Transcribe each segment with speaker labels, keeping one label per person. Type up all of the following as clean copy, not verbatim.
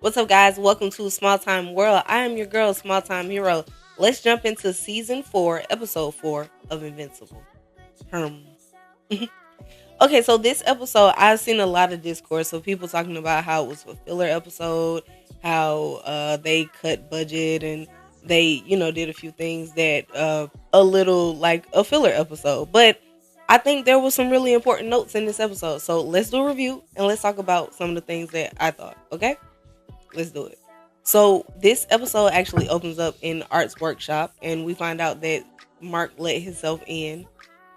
Speaker 1: What's up, guys? Welcome to Small Time World. I am your girl, Small Time Hero. Let's jump into season 4, episode 4 of Invincible. Hurm. Okay, so this episode, I've seen a lot of discourse of people talking about how it was a filler episode, how they cut budget and they, did a few things that a little like a filler episode. But I think there was some really important notes in this episode. So let's do a review and let's talk about some of the things that I thought. Okay, let's do it. So this episode actually opens up in Art's workshop, and we find out that Mark let himself in,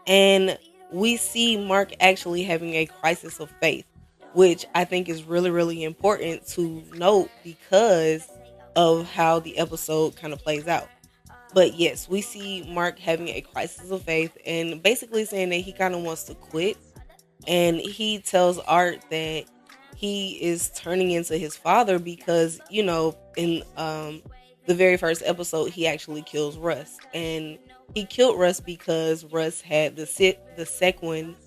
Speaker 1: and we see Mark actually having a crisis of faith, which I think is really, really important to note because of how the episode kind of plays out. But yes, we see Mark having a crisis of faith and basically saying that he kind of wants to quit. And he tells Art that he is turning into his father because, in the very first episode, he actually kills Russ. And he killed Russ because Russ had the Sequin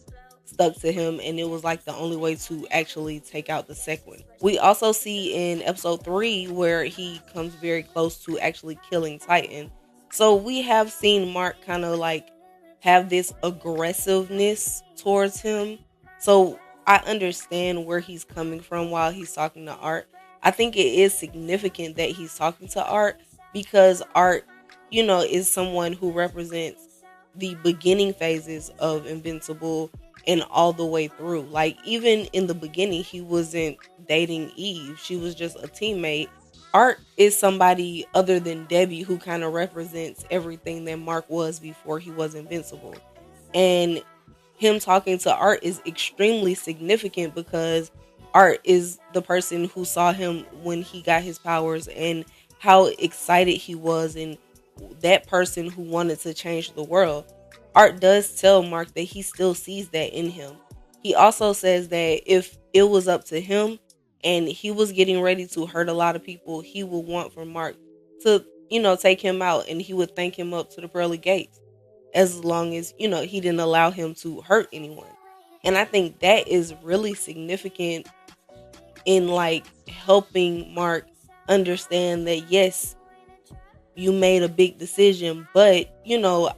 Speaker 1: stuck to him, and it was like the only way to actually take out the Sequin. We also see in episode 3 where he comes very close to actually killing Titan. So we have seen Mark kind of like have this aggressiveness towards him. So I understand where he's coming from while he's talking to Art. I think it is significant that he's talking to Art because Art, is someone who represents the beginning phases of Invincible and all the way through. Like, even in the beginning, he wasn't dating Eve. She was just a teammate. Art is somebody other than Debbie who kind of represents everything that Mark was before he was Invincible. And him talking to Art is extremely significant because Art is the person who saw him when he got his powers and how excited he was, and that person who wanted to change the world. Art does tell Mark that he still sees that in him. He also says that if it was up to him and he was getting ready to hurt a lot of people, he would want for Mark to, take him out, and he would thank him up to the pearly gates as long as, he didn't allow him to hurt anyone. And I think that is really significant in like helping Mark understand that yes, you made a big decision, but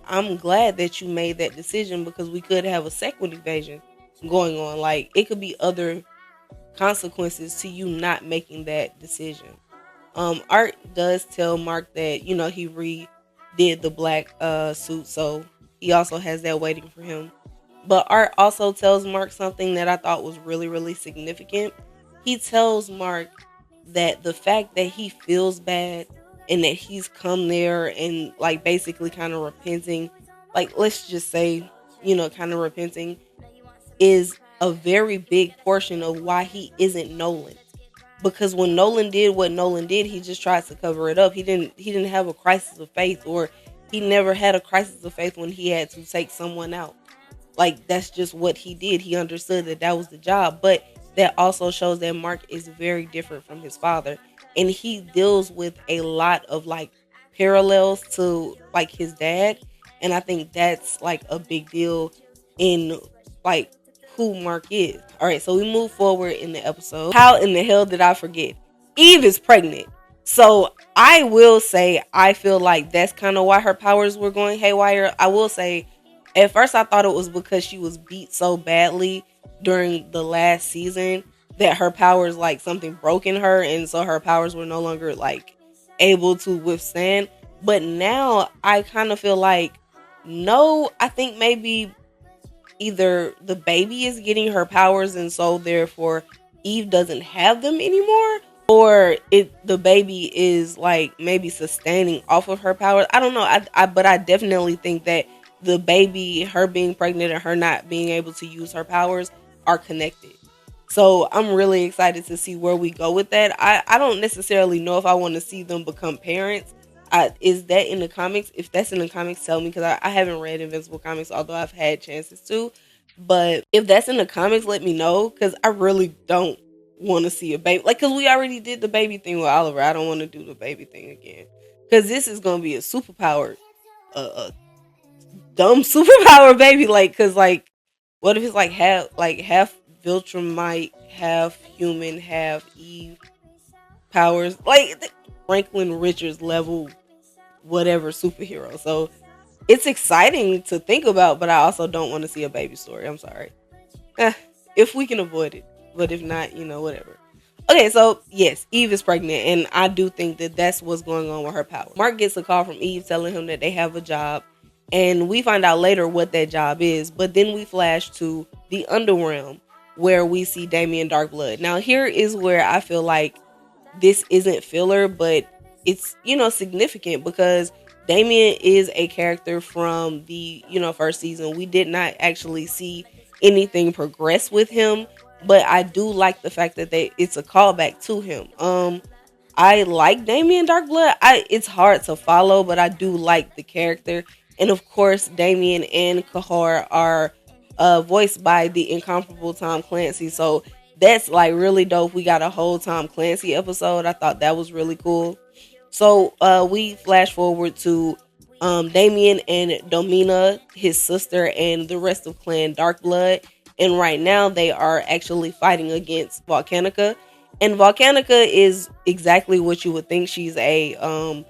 Speaker 1: I'm glad that you made that decision because we could have a second invasion going on. Like, it could be other consequences to you not making that decision. Art does tell Mark that he redid the black suit, so he also has that waiting for him. But Art also tells Mark something that I thought was really, really significant. He tells Mark that the fact that he feels bad and that he's come there and like basically kind of repenting, like let's just say, kind of repenting, is a very big portion of why he isn't Nolan. Because when Nolan did what Nolan did, he just tried to cover it up. He didn't have a crisis of faith, or he never had a crisis of faith when he had to take someone out. Like, that's just what he did. He understood that was the job, but that also shows that Mark is very different from his father, and he deals with a lot of like parallels to like his dad, and I think that's like a big deal in like who Mark is. All right, so we move forward in the episode. How in the hell did I forget? Eve is pregnant. So I will say I feel like that's kind of why her powers were going haywire. I will say at first I thought it was because she was beat so badly during the last season that her powers, like something broke in her, and so her powers were no longer like able to withstand. But now I kind of feel like no, I think maybe either the baby is getting her powers and so therefore Eve doesn't have them anymore, or the baby is like maybe sustaining off of her powers. I don't know. But I definitely think that the baby, her being pregnant and her not being able to use her powers are connected. So I'm really excited to see where we go with that. I don't necessarily know if I want to see them become parents. Is that in the comics? If that's in the comics, tell me, because I haven't read Invincible comics, although I've had chances to. But if that's in the comics, let me know, because I really don't want to see a baby. Like, because we already did the baby thing with Oliver. I don't want to do the baby thing again, because this is going to be a superpowered, dumb superpower baby. Like, because like, what if it's like half Viltrumite, half human, half Eve? powers, like Franklin Richards level whatever superhero. So it's exciting to think about, but I also don't want to see a baby story. I'm sorry. If we can avoid it, but if not, whatever. Okay, so yes, Eve is pregnant, and I do think that that's what's going on with her power. Mark gets a call from Eve telling him that they have a job, and we find out later what that job is, but then we flash to the Underrealm where we see Damien Darkblood. Now, here is where I feel like this isn't filler, but it's, significant because Damien is a character from the, first season. We did not actually see anything progress with him, but I do like the fact that it's a callback to him. I like Damien Darkblood. It's hard to follow, but I do like the character. And of course, Damien and Kahar are voiced by the incomparable Tom Clancy. So that's like really dope. We got a whole Tom Clancy episode. I thought that was really cool. So we flash forward to Damien and Domina, his sister, and the rest of Clan Darkblood. And right now they are actually fighting against Volcanikka. And Volcanikka is exactly what you would think. She's a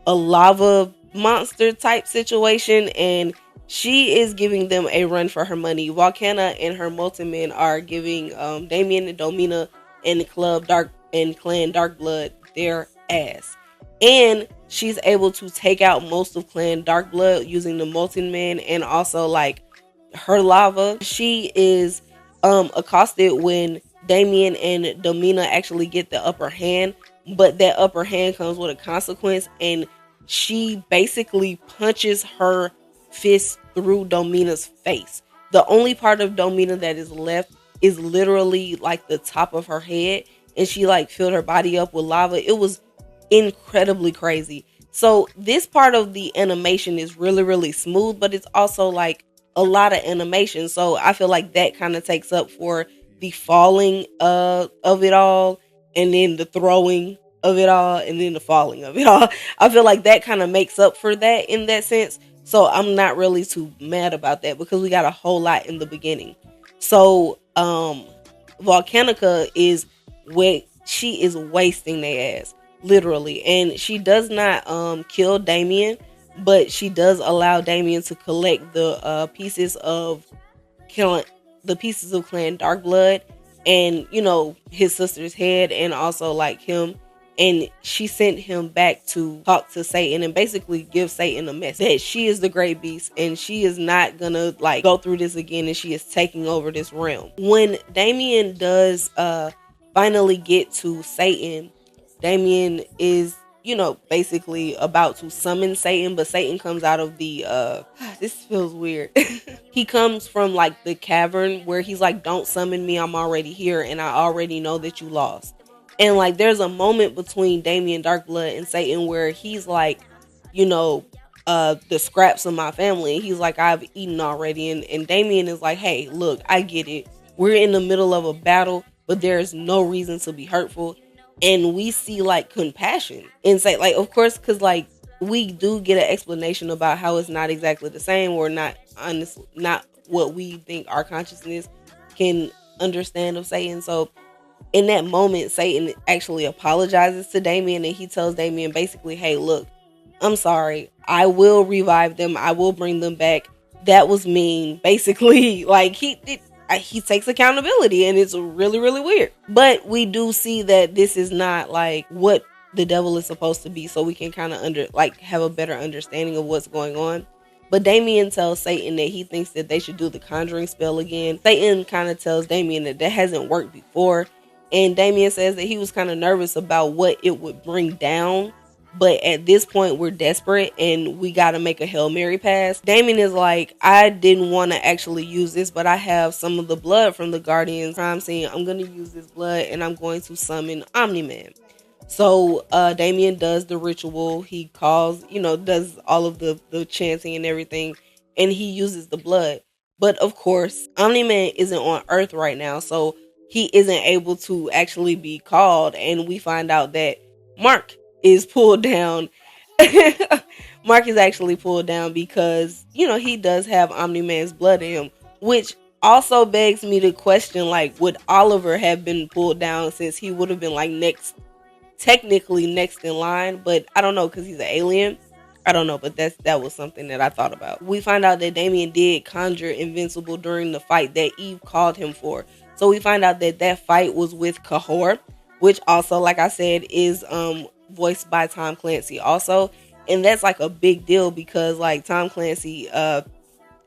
Speaker 1: lava monster type situation, and she is giving them a run for her money. Volcana and her molten men are giving Damien and Domina and Clan Darkblood their ass. And she's able to take out most of Clan Darkblood using the molten men and also like her lava. She is accosted when Damien and Domina actually get the upper hand, but that upper hand comes with a consequence, and she basically punches her fist through Domina's face. The only part of Domina that is left is literally like the top of her head, and she like filled her body up with lava. It was incredibly crazy. So this part of the animation is really, really smooth, but it's also like a lot of animation. So I feel like that kind of takes up for the falling of it all, and then the throwing of it all, and then the falling of it all. I feel like that kind of makes up for that in that sense. So I'm not really too mad about that because we got a whole lot in the beginning. So Volcanikka she is wasting their ass, literally. And she does not kill Damien, but she does allow Damien to collect the pieces of Clan Darkblood, and his sister's head, and also like him. And she sent him back to talk to Satan and basically give Satan a message that she is the great beast and she is not gonna like go through this again, and she is taking over this realm. When Damien does finally get to Satan, Damien is basically about to summon Satan, but Satan comes out of the this feels weird. He comes from like the cavern where he's like, don't summon me, I'm already here and I already know that you lost. And like there's a moment between Damien Darkblood and Satan where he's like, the scraps of my family. He's like, I've eaten already. And Damien is like, hey, look, I get it. We're in the middle of a battle, but there's no reason to be hurtful. And we see like compassion and say like, of course, because like we do get an explanation about how it's not exactly the same, or not honestly not what we think our consciousness can understand of Satan. So in that moment, Satan actually apologizes to Damien, and he tells Damien basically, hey, look, I'm sorry. I will revive them. I will bring them back. That was mean. Basically, like he takes accountability, and it's really, really weird. But we do see that this is not like what the devil is supposed to be, so we can kind of have a better understanding of what's going on. But Damien tells Satan that he thinks that they should do the conjuring spell again. Satan kind of tells Damien that hasn't worked before. And Damien says that he was kind of nervous about what it would bring down. But at this point, we're desperate and we got to make a Hail Mary pass. Damien is like, I didn't want to actually use this, but I have some of the blood from the Guardians crime scene. I'm going to use this blood and I'm going to summon Omni-Man. So Damien does the ritual. He calls, does all of the chanting and everything. And he uses the blood. But of course, Omni-Man isn't on Earth right now. So he isn't able to actually be called, and we find out that Mark is pulled down. Mark is actually pulled down because, he does have Omni-Man's blood in him, which also begs me to question, like, would Oliver have been pulled down since he would have been, like, next technically next in line, but I don't know because he's an alien. I don't know, but that was something that I thought about. We find out that Damien did conjure Invincible during the fight that Eve called him for. So we find out that that fight was with Cahor, which also, like I said, is voiced by Tom Clancy also. And that's like a big deal because like Tom Clancy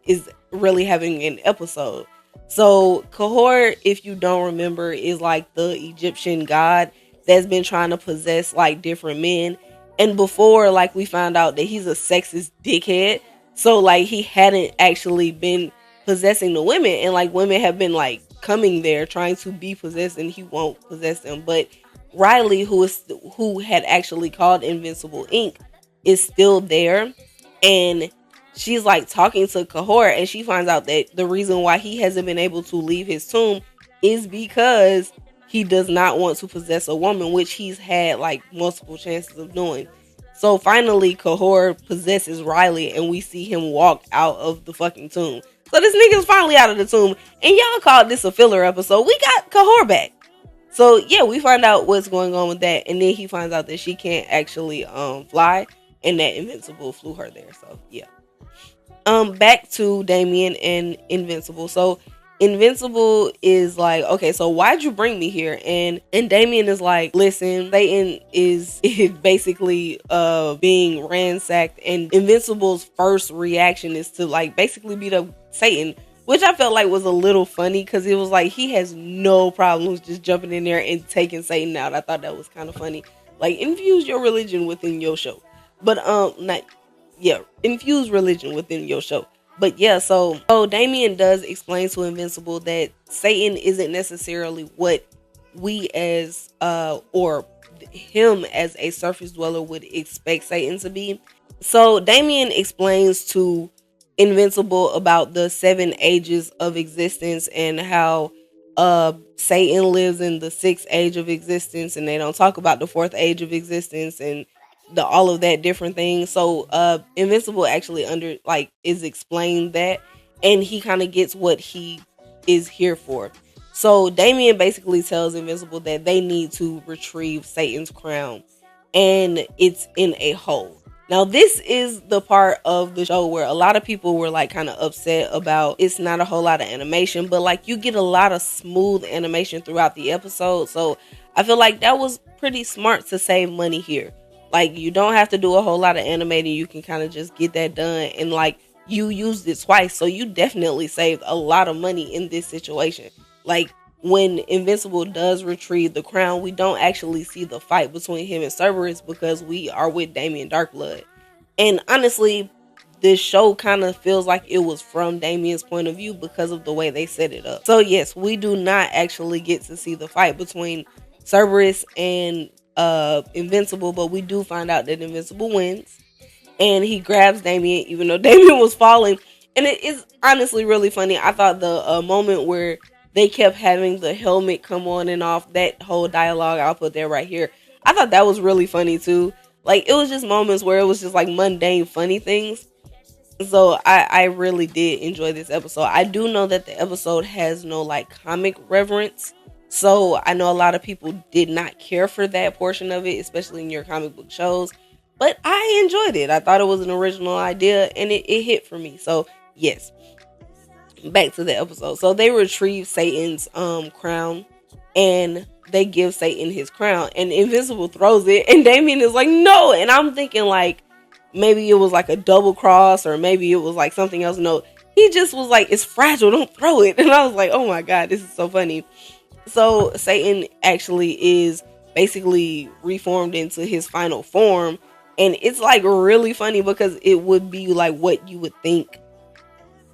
Speaker 1: is really having an episode. So Cahor, if you don't remember, is like the Egyptian god that's been trying to possess like different men. And before, like, we found out that he's a sexist dickhead. So like he hadn't actually been possessing the women, and like women have been like coming there trying to be possessed, and he won't possess them. But Riley, who had actually called Invincible Inc., is still there, and she's like talking to Cahor, and she finds out that the reason why he hasn't been able to leave his tomb is because he does not want to possess a woman, which he's had like multiple chances of doing. So finally Cahor possesses Riley, and we see him walk out of the fucking tomb. So this nigga's finally out of the tomb, and y'all called this a filler episode. We got Cahor back. So yeah, we find out what's going on with that, and then he finds out that she can't actually fly, and that Invincible flew her there. So yeah. Back to Damien and Invincible. So Invincible is like, okay, so why'd you bring me here? And Damien is like, listen, Satan is basically being ransacked, and Invincible's first reaction is to like basically beat up Satan, which I felt like was a little funny because it was like he has no problems just jumping in there and taking Satan out. I thought that was kind of funny. Like, infuse your religion within your show. But infuse religion within your show. But yeah, so Damien does explain to Invincible that Satan isn't necessarily what we as or him as a surface dweller would expect Satan to be. So Damien explains to Invincible about the 7 ages of existence and how Satan lives in the 6th age of existence, and they don't talk about the 4th age of existence and all of that different things. So Invincible actually is explained that, and he kind of gets what he is here for. So Damien basically tells Invincible that they need to retrieve Satan's crown, and it's in a hole. Now this is the part of the show where a lot of people were like kind of upset about it's not a whole lot of animation, but like you get a lot of smooth animation throughout the episode. So I feel like that was pretty smart to save money here. Like, you don't have to do a whole lot of animating. You can kind of just get that done. And, like, you used it twice. So, you definitely saved a lot of money in this situation. Like, when Invincible does retrieve the crown, we don't actually see the fight between him and Cerberus because we are with Damien Darkblood. And, honestly, this show kind of feels like it was from Damien's point of view because of the way they set it up. So, yes, we do not actually get to see the fight between Cerberus and Invincible, but we do find out that Invincible wins, and he grabs Damien even though Damien was falling. And it is honestly really funny. I thought the moment where they kept having the helmet come on and off, that whole dialogue, I'll put there right here, I thought that was really funny too. Like, it was just moments where it was just like mundane funny things. So I really did enjoy this episode. I do know that the episode has no like comic reference. So I know a lot of people did not care for that portion of it, especially in your comic book shows. But I enjoyed it. I thought it was an original idea, and it hit for me. So yes, back to the episode. So they retrieve Satan's crown, and they give Satan his crown, and Invincible throws it, and Damien is like, no. And I'm thinking like maybe it was like a double cross, or maybe it was like something else. No, he just was like, it's fragile, don't throw it. And I was like, oh my god, this is so funny. So Satan actually is basically reformed into his final form, and it's like really funny because it would be like what you would think,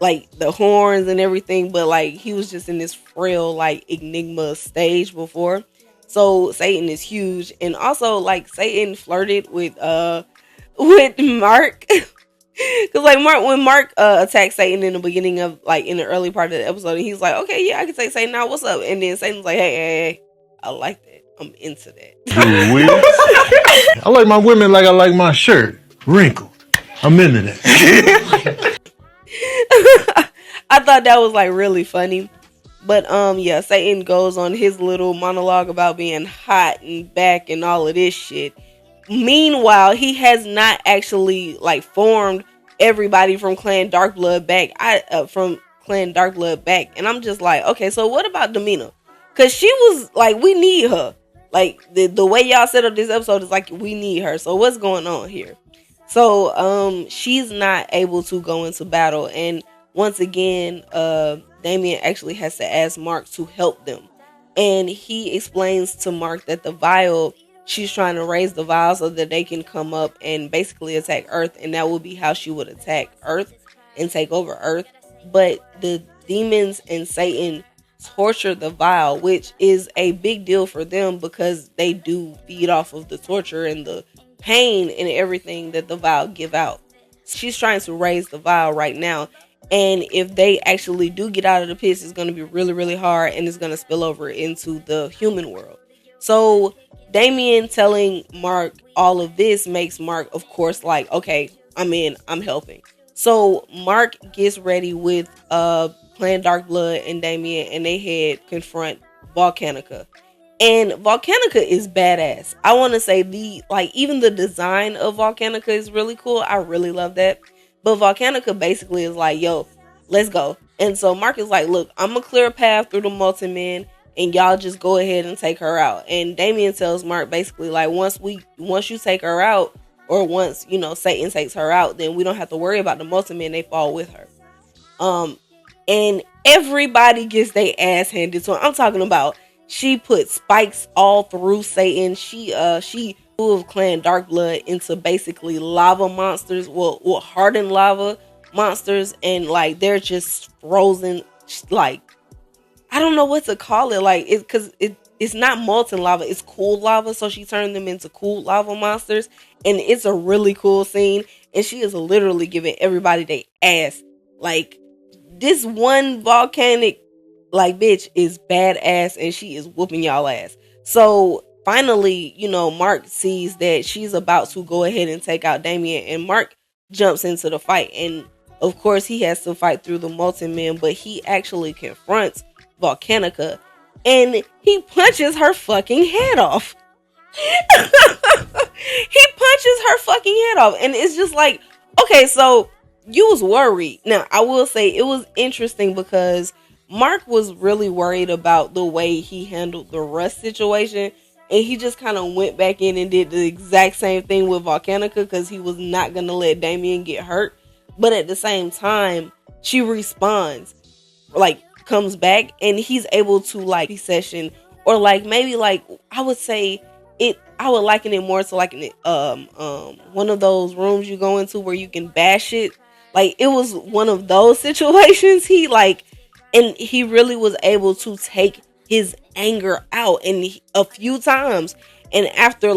Speaker 1: like the horns and everything, but like he was just in this frail like enigma stage before. So Satan is huge, and also like Satan flirted with Mark. Cause like when Mark attacked Satan in the beginning of like in the early part of the episode, and he's like, okay, yeah, I can say Satan now, what's up? And then Satan's like, hey, I like that. I'm into that.
Speaker 2: I like my women like I like my shirt, wrinkled. I'm into that.
Speaker 1: I thought that was like really funny. But yeah, Satan goes on his little monologue about being hot and back and all of this shit. Meanwhile, he has not actually like formed everybody from Clan Darkblood back. From Clan Darkblood back, and I'm just like, okay, so what about Damina? Cause she was like, we need her. Like the way y'all set up this episode is like we need her. So what's going on here? So she's not able to go into battle, and once again, Damien actually has to ask Mark to help them. And he explains to Mark that the vial, she's trying to raise the vial so that they can come up and basically attack Earth, and that will be how she would attack Earth and take over Earth. But the demons and Satan torture the vial, which is a big deal for them because they do feed off of the torture and the pain and everything that the vial give out. She's trying to raise the vial right now, and if they actually do get out of the pits, it's going to be really, really hard, and it's going to spill over into the human world. So Damien telling Mark all of this makes Mark, of course, like, okay, I'm in, I'm helping. So Mark gets ready with Clan Darkblood and Damien, and they head confront Volcanikka. And Volcanikka is badass. I want to say even the design of Volcanikka is really cool. I really love that. But Volcanikka basically is like, yo, let's go. And so Mark is like, look, I'm going to clear a path through the multi-men, and y'all just go ahead and take her out. And Damien tells Mark basically like, once you take her out, or once, Satan takes her out, then we don't have to worry about the multi-men, they fall with her. And everybody gets their ass handed to her. I'm talking about, she put spikes all through Satan. She moved Clan Darkblood into basically lava monsters, hardened lava monsters, and like they're just frozen. Like, I don't know what to call it. Like, it's not molten lava, it's cool lava. So she turned them into cool lava monsters, and it's a really cool scene. And she is literally giving everybody their ass. Like, this one volcanic bitch is badass, and she is whooping y'all ass. So finally, Mark sees that she's about to go ahead and take out Damien, and Mark jumps into the fight. And of course, he has to fight through the molten men, but he actually confronts Volcanikka, and he punches her fucking head off. He punches her fucking head off, and it's just like, okay, so you was worried. Now, I will say it was interesting because Mark was really worried about the way he handled the Rust situation, and he just kind of went back in and did the exact same thing with Volcanikka because he was not going to let Damien get hurt. But at the same time, she responds, like, comes back, and he's able to, like, session, or like maybe like I would say it. I would liken it more to like one of those rooms you go into where you can bash it. Like, it was one of those situations. And he really was able to take his anger out, and a few times. And after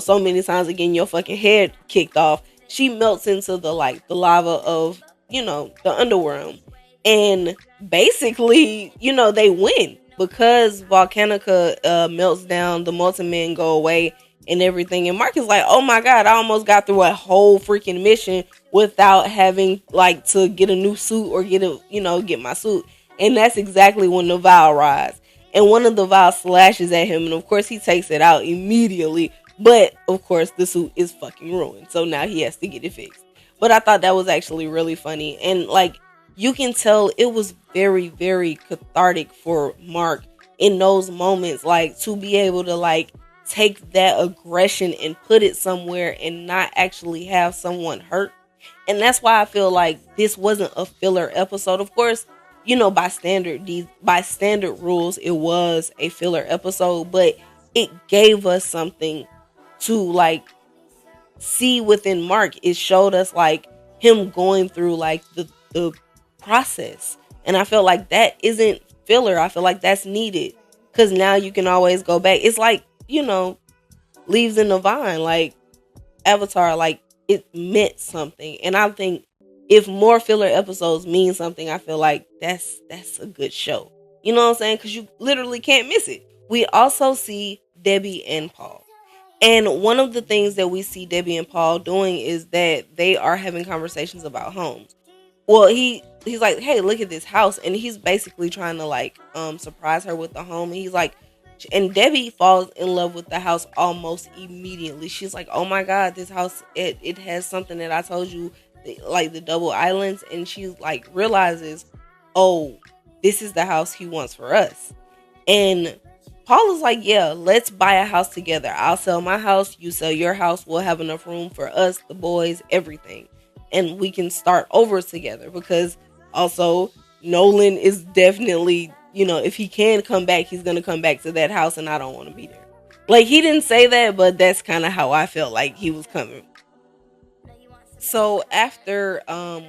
Speaker 1: so many times again, your fucking head kicked off, she melts into the lava of, the underworld. And basically, they win because Volcanikka melts down, the multi-men go away and everything. And Mark is like, oh my God, I almost got through a whole freaking mission without having to get a new suit or get my suit. And that's exactly when the vial rises. And one of the vials slashes at him. And of course, he takes it out immediately. But of course, the suit is fucking ruined. So now he has to get it fixed. But I thought that was actually really funny. And you can tell it was very, very cathartic for Mark in those moments. To be able to take that aggression and put it somewhere and not actually have someone hurt. And that's why I feel like this wasn't a filler episode. Of course, by standard rules, it was a filler episode, but it gave us something to see within Mark. It showed us him going through the process, and I feel like that isn't filler. I feel like that's needed because now you can always go back. It's leaves in the vine, Avatar. It meant something, and I think if more filler episodes mean something, I feel like that's a good show. You know what I'm saying? Because you literally can't miss it. We also see Debbie and Paul. And one of the things that we see Debbie and Paul doing is that they are having conversations about homes. well, he's like, hey, look at this house, and he's basically trying to like surprise her with the home. And he's like, and Debbie falls in love with the house almost immediately. She's like, oh my god, this house, it has something that I told you, like the double islands. And she like realizes, oh, this is the house he wants for us. And Paul is like, yeah, let's buy a house together. I'll sell my house, you sell your house. We'll have enough room for us, the boys, everything. And we can start over together, because also Nolan is definitely, if he can come back, he's going to come back to that house, and I don't want to be there. Like, he didn't say that, but that's kind of how I felt like he was coming. So after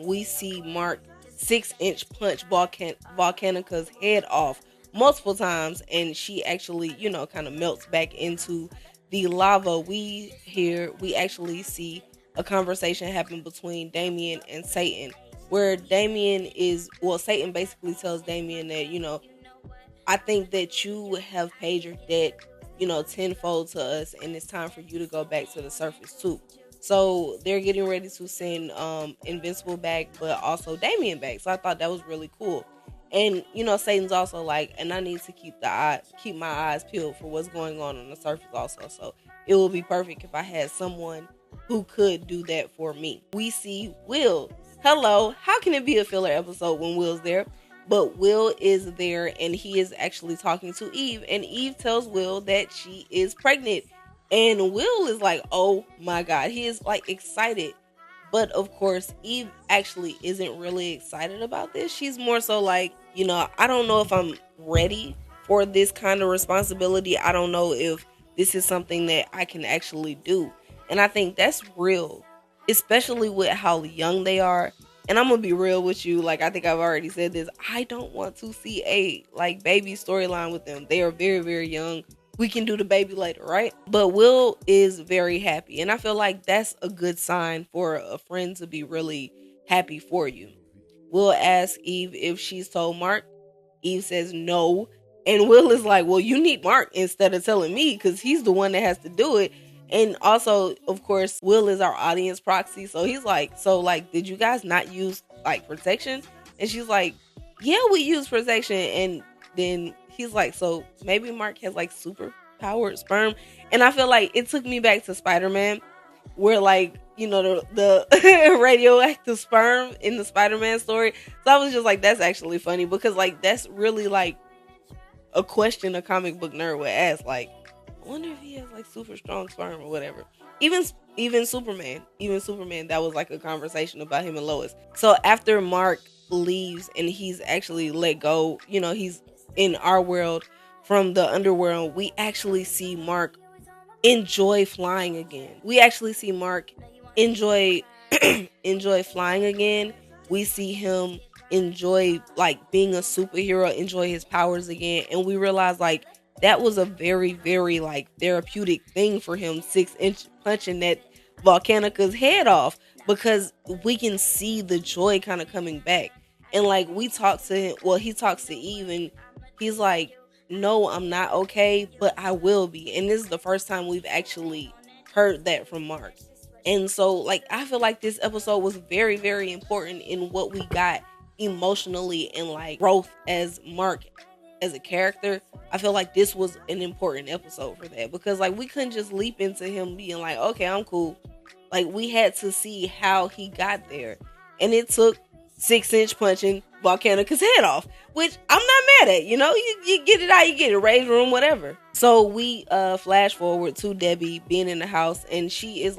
Speaker 1: we see Mark 6-inch punch Volcanikka's head off multiple times, and she actually, kind of melts back into the lava, we actually see a conversation happen between Damien and Satan, where Satan basically tells Damien that, I think that you have paid your debt, tenfold to us, and it's time for you to go back to the surface too. So they're getting ready to send Invincible back, but also Damien back. So I thought that was really cool. And Satan's also like, and I need to keep my eyes peeled for what's going on the surface also. So it would be perfect if I had someone who could do that for me. We see Will. Hello, how can it be a filler episode when Will's there? But Will is there, and he is actually talking to Eve, and Eve tells Will that she is pregnant. And Will is like, oh my god, he is like excited. But of course, Eve actually isn't really excited about this. She's more so like, I don't know if I'm ready for this kind of responsibility. I don't know if this is something that I can actually do. And I think that's real, especially with how young they are. And I'm going to be real with you. Like, I think I've already said this. I don't want to see a baby storyline with them. They are very, very young. We can do the baby later, right? But Will is very happy. And I feel like that's a good sign for a friend to be really happy for you. Will asks Eve if she's told Mark. Eve says no. And Will is like, well, you need Mark instead of telling me, because he's the one that has to do it. And also, of course, Will is our audience proxy. So he's like, did you guys not use protection? And she's like, yeah, we use protection. And then he's like, so maybe Mark has super powered sperm. And I feel like it took me back to Spider-Man, where the radioactive sperm in the Spider-Man story. So I was just like, that's actually funny, because that's really a question a comic book nerd would ask. I wonder if he has super strong sperm or whatever. Even Superman, that was a conversation about him and Lois. So after Mark leaves and he's actually let go, he's in our world from the underworld, we actually see Mark enjoy flying again. We actually see Mark enjoy flying again. We see him enjoy being a superhero, enjoy his powers again, and we realize that was a very, very therapeutic thing for him, 6-inch punching that Volcanikka's head off, because we can see the joy kind of coming back. And we talk to him, he talks to Eve, and he's like, no, I'm not okay, but I will be. And this is the first time we've actually heard that from Mark. And so I feel like this episode was very, very important in what we got emotionally and growth as Mark as a character. I feel like this was an important episode for that, because we couldn't just leap into him being like, okay, I'm cool. We had to see how he got there, and it took 6-inch punching Volcanikka's head off, which I'm not mad at. You get it out, you get it, raise room, whatever. So we flash forward to Debbie being in the house, and she is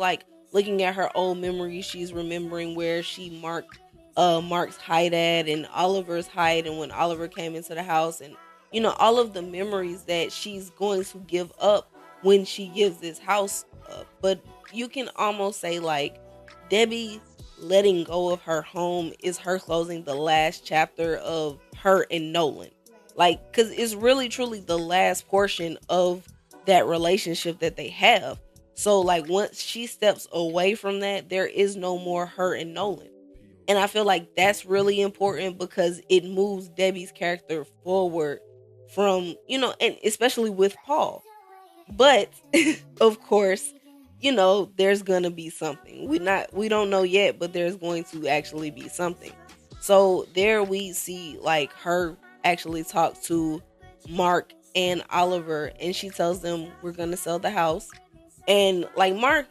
Speaker 1: looking at her old memories. She's remembering where she marked Mark's hide at, and Oliver's hide, and when Oliver came into the house, and all of the memories that she's going to give up when she gives this house up. But you can almost say Debbie letting go of her home is her closing the last chapter of her and Nolan. Because it's really truly the last portion of that relationship that they have. So once she steps away from that, there is no more her and Nolan. And I feel like that's really important, because it moves Debbie's character forward from, and especially with Paul. But of course, there's gonna be something. We don't know yet, but there's going to actually be something. So there we see like her actually talk to Mark and Oliver, and she tells them we're gonna sell the house. And like Mark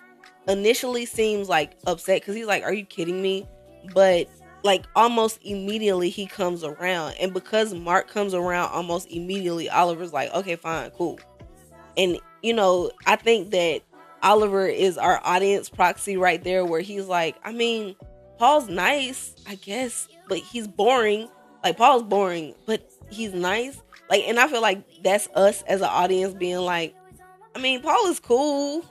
Speaker 1: initially seems like upset because he's like, "Are you kidding me?" But like almost immediately he comes around, and because Mark comes around almost immediately, Oliver's like, "Okay, fine, cool." And I think that Oliver is our audience proxy right there, where he's like, I mean, Paul's nice, I guess, but he's boring. Like Paul's boring, but he's nice. Like, and I feel like that's us as an audience being like, I mean, Paul is cool.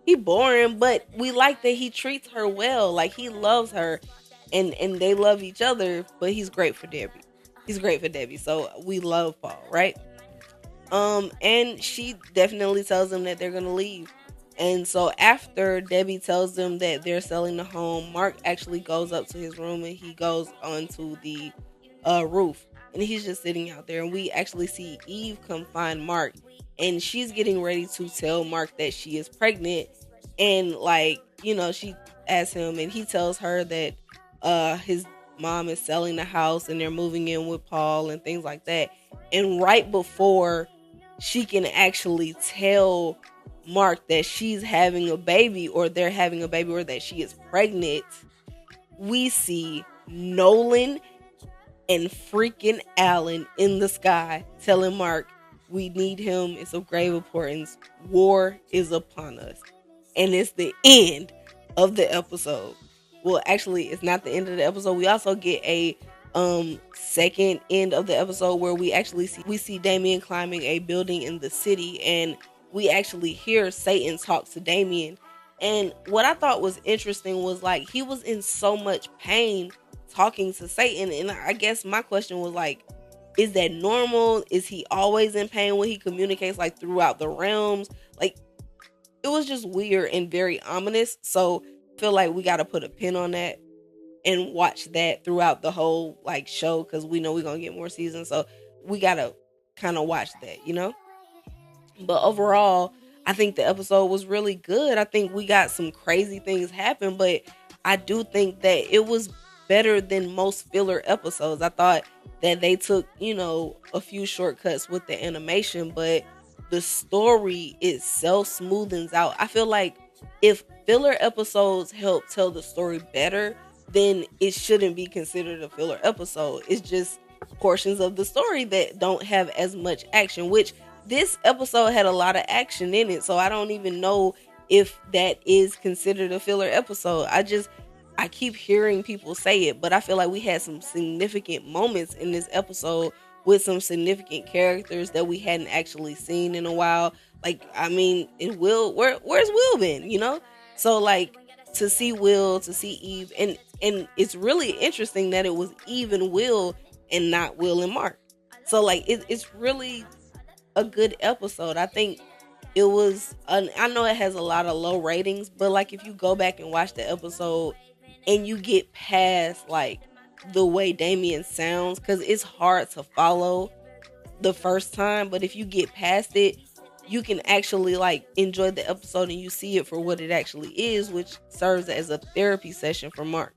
Speaker 1: He boring, but we like that he treats her well. Like he loves her, and they love each other. But he's great for Debbie. He's great for Debbie. So we love Paul, right? And she definitely tells them that they're gonna leave. And so after Debbie tells them that they're selling the home, Mark actually goes up to his room and he goes onto the roof, and he's just sitting out there. And we actually see Eve come find Mark, and she's getting ready to tell Mark that she is pregnant. And like, she asks him, and he tells her that his mom is selling the house and they're moving in with Paul and things like that. And right before she can actually tell Mark that she's having a baby, or they're having a baby, or that she is pregnant, we see Nolan and freaking Alan in the sky telling Mark, we need him. It's of grave importance. War is upon us. And it's the end of the episode. Well, actually, it's not the end of the episode. We also get a second end of the episode where we actually see Damien climbing a building in the city, and we actually hear Satan talk to Damien. And what I thought was interesting was like he was in so much pain talking to Satan, and I guess my question was like, is that normal? Is he always in pain when he communicates like throughout the realms? Like, it was just weird and very ominous. So I feel like we got to put a pin on that and watch that throughout the whole like show, because we know we're gonna get more seasons, so we gotta kind of watch that. But overall, I think the episode was really good. I think we got some crazy things happen, but I do think that it was better than most filler episodes. I thought that they took a few shortcuts with the animation, but the story itself smoothens out. I feel like if filler episodes help tell the story better, then it shouldn't be considered a filler episode. It's just portions of the story that don't have as much action, which this episode had a lot of action in it. So I don't even know if that is considered a filler episode. I keep hearing people say it, but I feel like we had some significant moments in this episode with some significant characters that we hadn't actually seen in a while. Like, I mean, where's Will been, So like, to see Will, to see Eve, and it's really interesting that it was Eve and Will and not Will and Mark. So like, it's really a good episode. I think it was I know it has a lot of low ratings, but like if you go back and watch the episode and you get past like the way Damien sounds, because it's hard to follow the first time, but if you get past it, you can actually like enjoy the episode and you see it for what it actually is, which serves as a therapy session for Mark.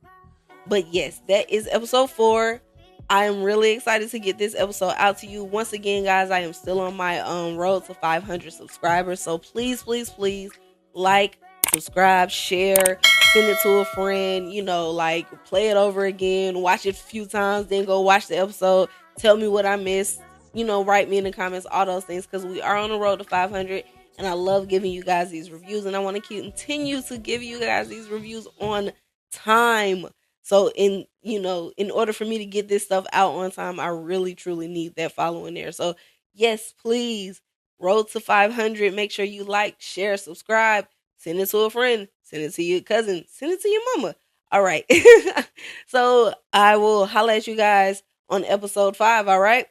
Speaker 1: But yes, that is episode 4. I am really excited to get this episode out to you. Once again, guys, I am still on my road to 500 subscribers. So please, please, please like, subscribe, share, send it to a friend, like play it over again, watch it a few times, then go watch the episode. Tell me what I missed, write me in the comments, all those things, because we are on the road to 500. And I love giving you guys these reviews, and I want to continue to give you guys these reviews on time. So in order for me to get this stuff out on time, I really truly need that following there. So yes, please, road to 500. Make sure you like, share, subscribe, send it to a friend, send it to your cousin, send it to your mama. All right. So I will holla at you guys on episode 5. All right.